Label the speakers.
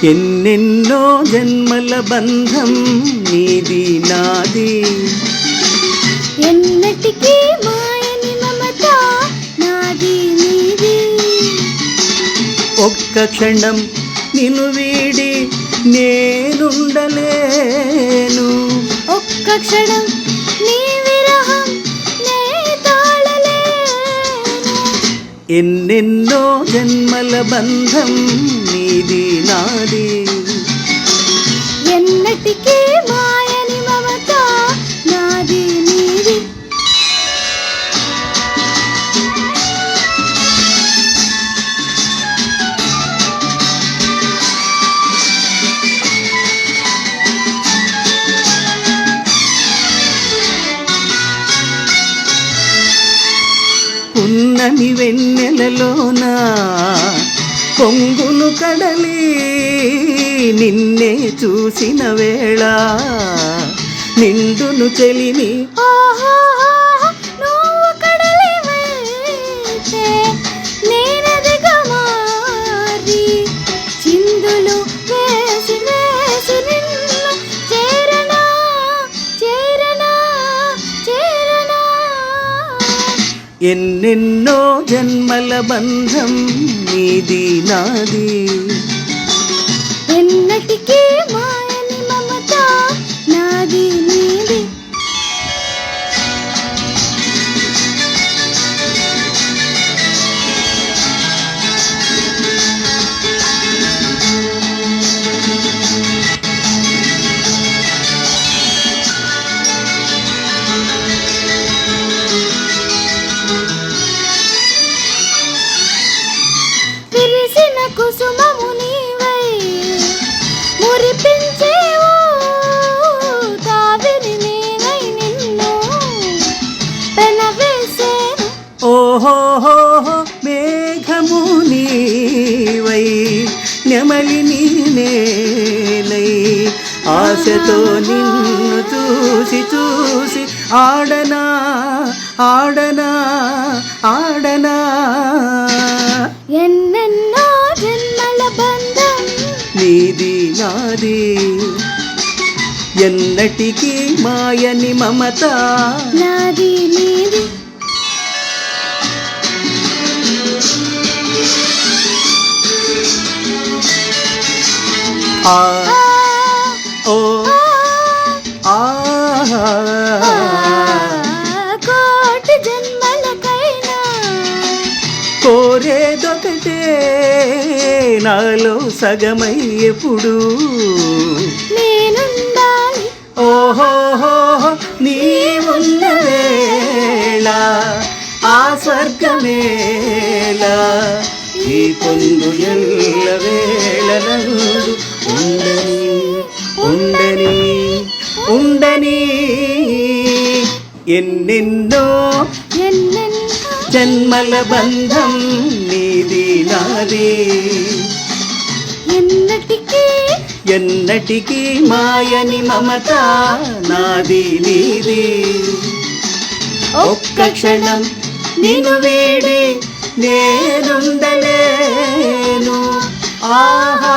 Speaker 1: ఎన్నెన్నో జన్మల బంధం నీది నాది,
Speaker 2: ఎన్నటికీ మాయని మమత నాది నీది.
Speaker 1: ఒక్క క్షణం నిన్ను వీడి నేనుండలేను,
Speaker 2: ఒక్క క్షణం నీ విరహం నే తాళలేను.
Speaker 1: ఎన్నెన్నో జన్మల బంధం నీది నాది,
Speaker 2: ఎన్నటికీ మాయని మమత నాది నీది.
Speaker 1: పున్నమి వెన్నెలలోన పొంగులు కడలి నిన్నే చూసిన వేళ నిండును చెలిమి.
Speaker 2: ఓహోహోహో, నువ్వు కడలివైతే నేనదిగా మారి చిందులు వేసి వేసి నిన్ను చేరనా చేరనా చేరనా.
Speaker 1: ఎన్నెన్నో జన్మల బంధం నీది నాది,
Speaker 2: ఎన్నటికీ మాయని మమత నాది నీది. విరిసిన కుసుమము నీవై మురిపించేవు, తావిని నేనై నిన్ను పెనవేసేను.
Speaker 1: ఓహోహోహో, మేఘము నీవై నెమలి నేనై ఆశతో నిన్ను చూసి చూసి ఆడనా ఆడనా ఆడనా.
Speaker 2: ఎన్నెన్నో జన్మల బంధం
Speaker 1: నీది నాది, ఎన్నటికీ మాయని మమత
Speaker 2: నాది నీది.
Speaker 1: ఆ
Speaker 2: ఆ,
Speaker 1: ఓ
Speaker 2: ఆ,
Speaker 1: ఆ
Speaker 2: కోటి జన్మలకైనా
Speaker 1: కోరేదొకటే నాలో సగమై ఎప్పుడు
Speaker 2: నేనుండాలి.
Speaker 1: ఓహోహో, నీవున్న వేళ ఆ స్వర్గమేళ ఈ పొందు ఎల్ల వేళలందు ఉండని ఉండని ఉండని. ఎన్నెన్నో
Speaker 2: ఎన్నెన్నో
Speaker 1: జన్మల బంధం నీది నాది,
Speaker 2: ఎన్నటికీ
Speaker 1: ఎన్నటికీ మాయని మమత నాది నీది. ఒక్క క్షణం నిన్ను వీడి నేనుండలేను. ఆహా